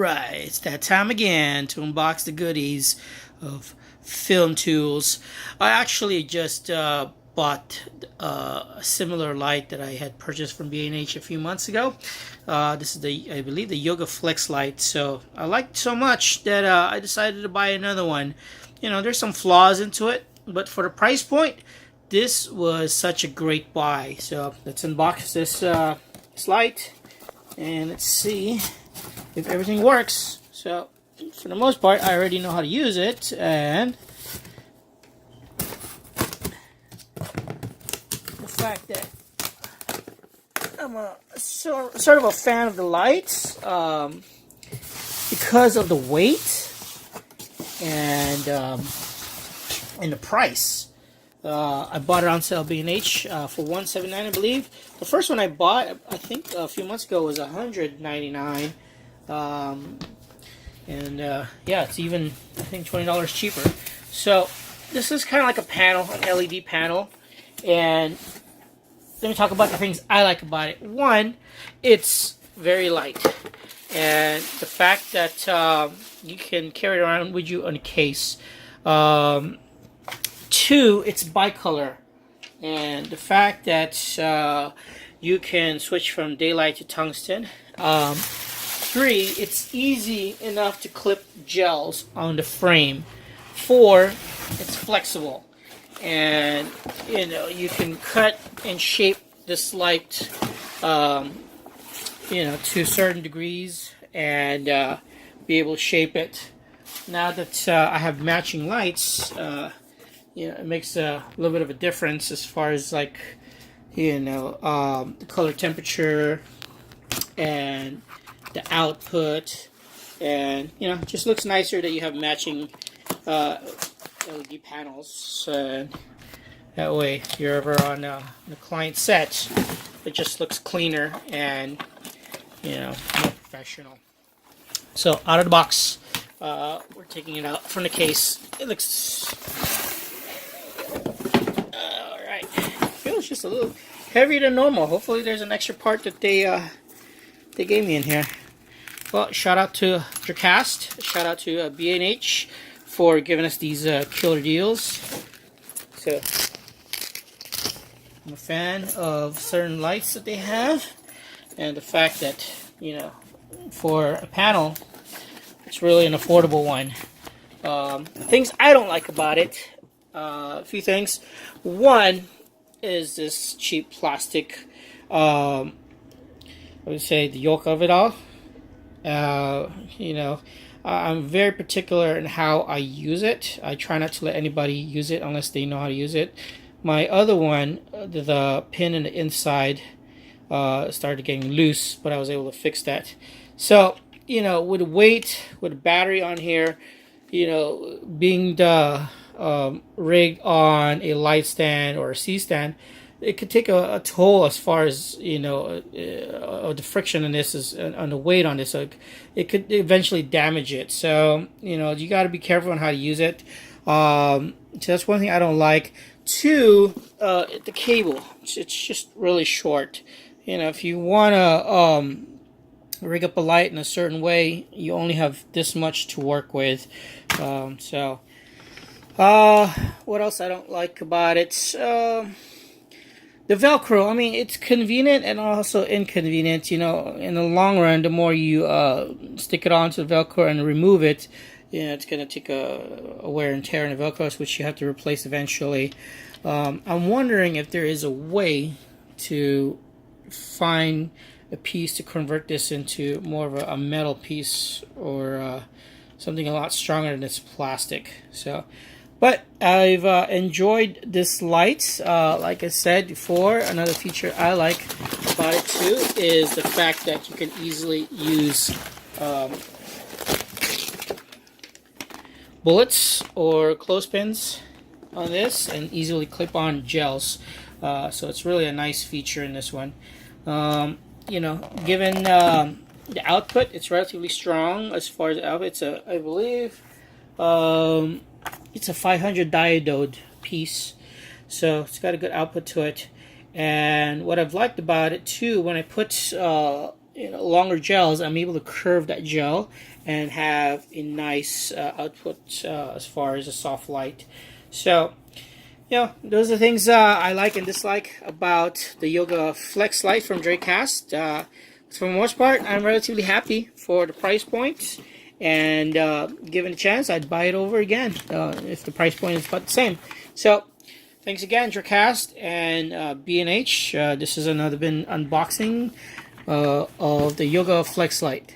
Alright, it's that time again to unbox the goodies of film tools. I actually just bought a similar light that I had purchased from B&H a few months ago. This is I believe the Yoga Flex light. So I liked it so much that I decided to buy another one. You know, there's some flaws into it, but for the price point, this was such a great buy. So let's unbox this light and let's see if everything works. So for the most part, I already know how to use it, and the fact that I'm sort of a fan of the lights because of the weight and the price. I bought it on sale at B&H for $179, I believe. The first one I bought, I think a few months ago, was $199. Yeah, it's even, I think, $20 cheaper. So this is kind of like a panel, an LED panel, and let me talk about the things I like about it. One, it's very light, and the fact that you can carry it around with you on a case. Two, it's bicolor, and the fact that you can switch from daylight to tungsten. Three, it's easy enough to clip gels on the frame. Four, it's flexible, and you know, you can cut and shape this light you know, to certain degrees and be able to shape it. Now that I have matching lights, you know, it makes a little bit of a difference as far as, like, you know, the color temperature and the output, and you know, it just looks nicer that you have matching LED panels. That way, if you're ever on the client set, it just looks cleaner and, you know, more professional. So out of the box, we're taking it out from the case. It looks all right. Feels just a little heavier than normal. Hopefully, there's an extra part that they gave me in here. Well, shout out to Dracast, shout out to B&H for giving us these killer deals. So I'm a fan of certain lights that they have, and the fact that, you know, for a panel, it's really an affordable one. Things I don't like about it, a few things. One is this cheap plastic, I would say the yolk of it all. You know, I'm very particular in how I use it. I try not to let anybody use it unless they know how to use it. My other one, the pin in the inside started getting loose, but I was able to fix that. So, you know, with the weight, with the battery on here, you know, being the rig on a light stand or a C-stand, it could take a toll as far as, you know, the friction in this is on the weight on this, so it could eventually damage it. So, you know, you got to be careful on how to use it. So that's one thing I don't like. Two, the cable, it's just really short. You know, if you want to rig up a light in a certain way, you only have this much to work with. So what else I don't like about it? The Velcro, I mean, it's convenient and also inconvenient. You know, in the long run, the more you stick it onto the Velcro and remove it, you know, it's going to take a wear and tear in the Velcro, which you have to replace eventually. I'm wondering if there is a way to find a piece to convert this into more of a metal piece, or something a lot stronger than this plastic. So, but I've enjoyed this light. Like I said before, another feature I like about it too is the fact that you can easily use bullets or clothespins on this and easily clip on gels. So it's really a nice feature in this one. You know, given the output, it's relatively strong as far as the output. It's I believe it's a 500 diode piece, so it's got a good output to it. And what I've liked about it too, when I put longer gels, I'm able to curve that gel and have a nice output as far as a soft light. So, those are things I like and dislike about the Yoga Flex Light from Dracast. For the most part, I'm relatively happy for the price point, and given a chance, I'd buy it over again if the price point is about the same. So, thanks again, Dracast and B&H. This is another unboxing of the Yoga Flex Light.